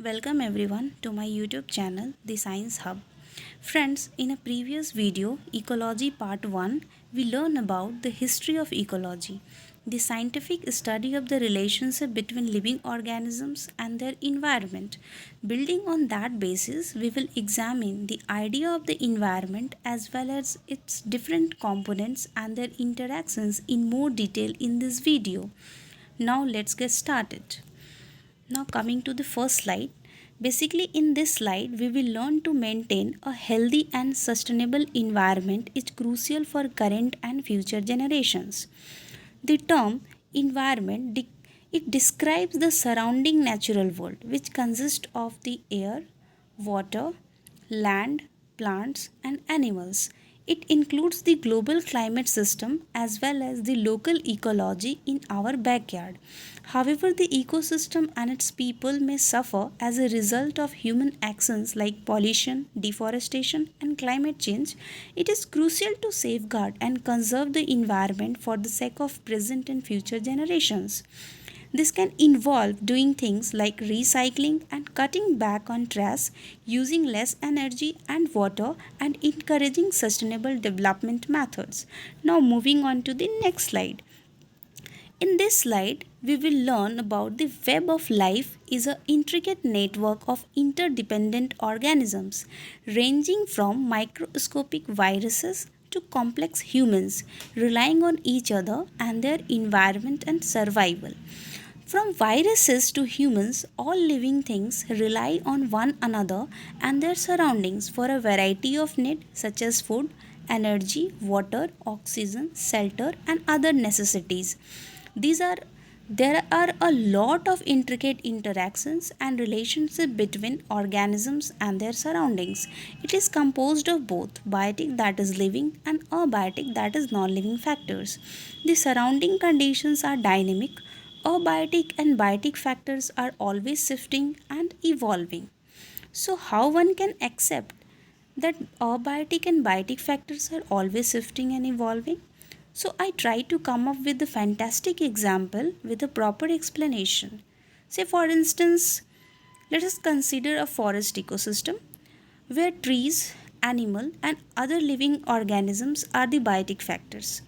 Welcome everyone to my YouTube channel, The Science Hub. Friends, in a previous video, Ecology Part 1, we learned about the history of ecology, the scientific study of the relationship between living organisms and their environment. Building on that basis, we will examine the idea of the environment as well as its different components and their interactions in more detail in this video. Now let's get started. Now, coming to the first slide. Basically, in this slide, we will learn to maintain a healthy and sustainable environment is crucial for current and future generations. The term environment it describes the surrounding natural world which consists of the air, water, land, plants and animals. It includes the global climate system as well as the local ecology in our backyard. However, the ecosystem and its people may suffer as a result of human actions like pollution, deforestation, and climate change. It is crucial to safeguard and conserve the environment for the sake of present and future generations. This can involve doing things like recycling and cutting back on trash, using less energy and water, and encouraging sustainable development methods. Now, moving on to the next slide. In this slide, we will learn about the web of life is an intricate network of interdependent organisms ranging from microscopic viruses to complex humans relying on each other and their environment and survival. From viruses to humans, all living things rely on one another and their surroundings for a variety of needs such as food, energy, water, oxygen, shelter, and other necessities. These are there are a lot of intricate interactions and relationship between organisms and their surroundings. It is composed of both biotic that is living and abiotic that is non-living factors. The surrounding conditions are dynamic. Abiotic and biotic factors are always shifting and evolving. So, how one can accept that abiotic and biotic factors are always shifting and evolving? So, I try to come up with a fantastic example with a proper explanation. Say, for instance, let us consider a forest ecosystem where trees, animal, and other living organisms are the biotic factors.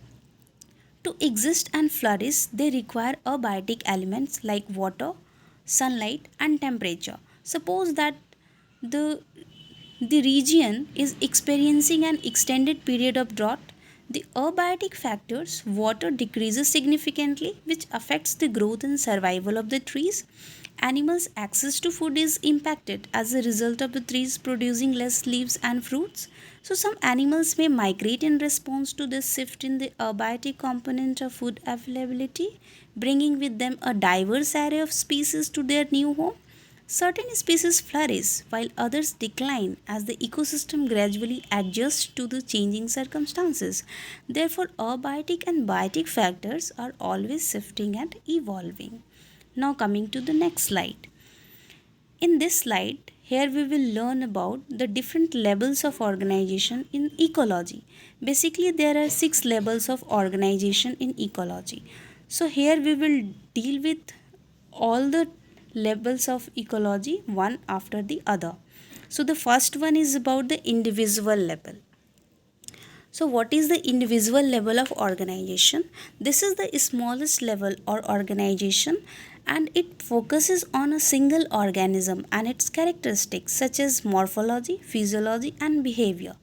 To exist and flourish, they require abiotic elements like water, sunlight, and temperature. Suppose that the the region is experiencing an extended period of drought. The abiotic factors, water decreases significantly, which affects the growth and survival of the trees. Animals' access to food is impacted as a result of the trees producing less leaves and fruits. So, some animals may migrate in response to this shift in the abiotic component of food availability, bringing with them a diverse array of species to their new home. Certain species flourish while others decline as the ecosystem gradually adjusts to the changing circumstances. Therefore, abiotic and biotic factors are always shifting and evolving. Now, coming to the next slide. In this slide, here we will learn about the different levels of organization in ecology. Basically, there are 6 levels of organization in ecology. So, here we will deal with all the levels of ecology one after the other. So, the first one is about the individual level. So, what is the individual level of organization? This is the smallest level or organization and it focuses on a single organism and its characteristics such as morphology, physiology, and behavior.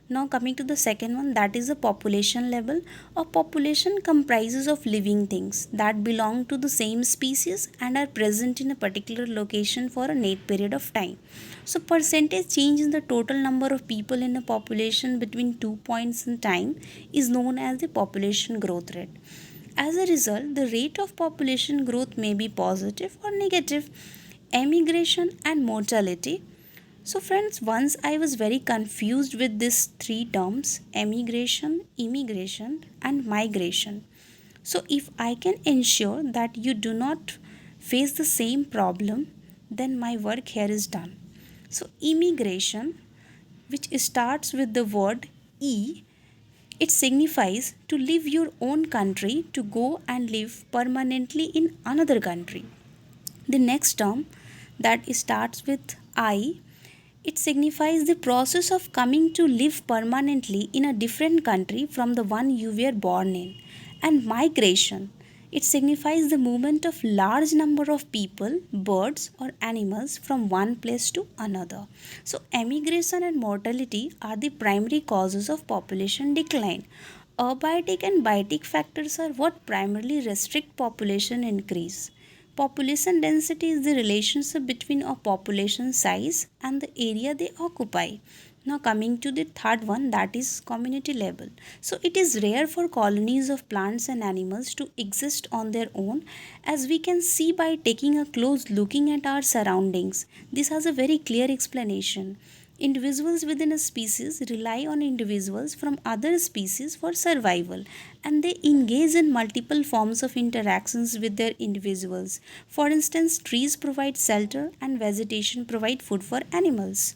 Now, coming to the second one, that is the population level. A population comprises of living things that belong to the same species and are present in a particular location for a net period of time. So, percentage change in the total number of people in a population between 2 points in time is known as the population growth rate. As a result, the rate of population growth may be positive or negative. Emigration and mortality. So, friends, once I was very confused with these three terms emigration, immigration, and migration. So, if I can ensure that you do not face the same problem, then my work here is done. So, immigration, which starts with the word E, it signifies to leave your own country to go and live permanently in another country. The next term that starts with I. It signifies the process of coming to live permanently in a different country from the one you were born in. And migration. It signifies the movement of large number of people, birds or animals from one place to another. So emigration and mortality are the primary causes of population decline. Abiotic and biotic factors are what primarily restrict population increase. Population density is the relationship between a population size and the area they occupy. Now, coming to the third one, that is community level. So, it is rare for colonies of plants and animals to exist on their own, as we can see by taking a close looking at our surroundings. This has a very clear explanation. Individuals within a species rely on individuals from other species for survival, and they engage in multiple forms of interactions with their individuals. For instance, trees provide shelter and vegetation provide food for animals.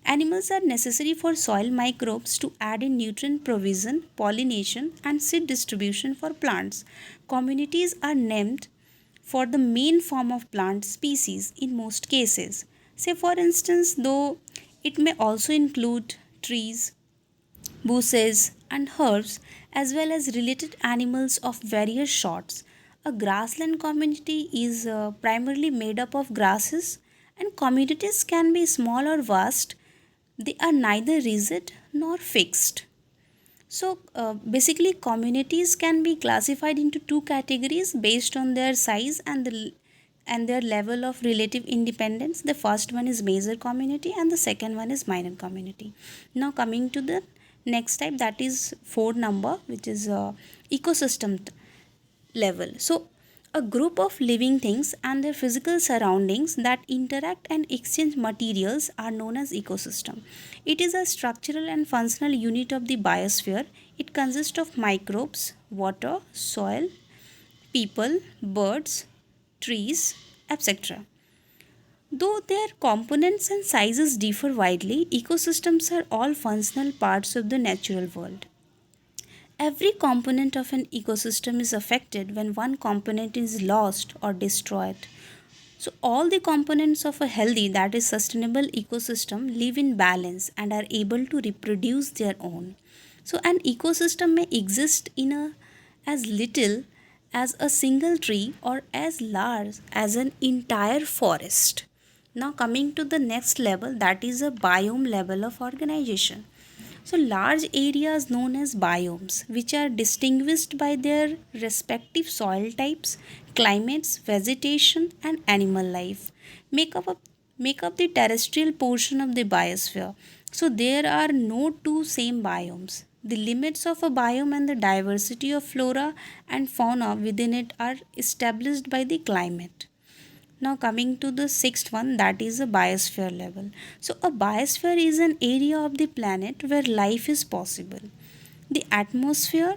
Animals are necessary for soil microbes to add in nutrient provision, pollination, and seed distribution for plants. Communities are named for the main form of plant species in most cases. Say, for instance, though it may also include trees, bushes, and herbs, as well as related animals of various sorts. A grassland community is primarily made up of grasses, and communities can be small or vast. They are neither rigid nor fixed. So, basically, communities can be classified into two categories based on their size and their level of relative independence. The first one is major community, and the second one is minor community. Now, coming to the next type, that is four number, which is ecosystem level. So, a group of living things and their physical surroundings that interact and exchange materials are known as ecosystem. It is a structural and functional unit of the biosphere. It consists of microbes, water, soil, people, birds, trees, etc. Though their components and sizes differ widely, ecosystems are all functional parts of the natural world. Every component of an ecosystem is affected when one component is lost or destroyed. So, all the components of a healthy, that is, sustainable ecosystem live in balance and are able to reproduce their own. So, an ecosystem may exist in a as little as a single tree or as large as an entire forest. Now, coming to the next level, that is a biome level of organization. So, large areas known as biomes, which are distinguished by their respective soil types, climates, vegetation, and animal life, make up, a, make up the terrestrial portion of the biosphere. So, there are no two same biomes. The limits of a biome and the diversity of flora and fauna within it are established by the climate. Now, coming to the sixth one, that is a biosphere level. So, a biosphere is an area of the planet where life is possible. The atmosphere,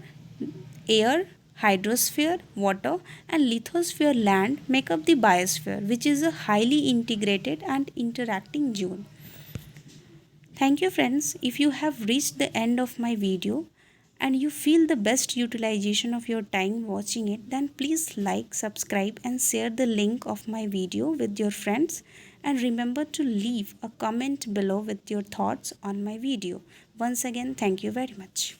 air, hydrosphere, water, and lithosphere land make up the biosphere, which is a highly integrated and interacting zone. Thank you, friends. If you have reached the end of my video and you feel the best utilization of your time watching it, then please like, subscribe, and share the link of my video with your friends. And remember to leave a comment below with your thoughts on my video. Once again, thank you very much.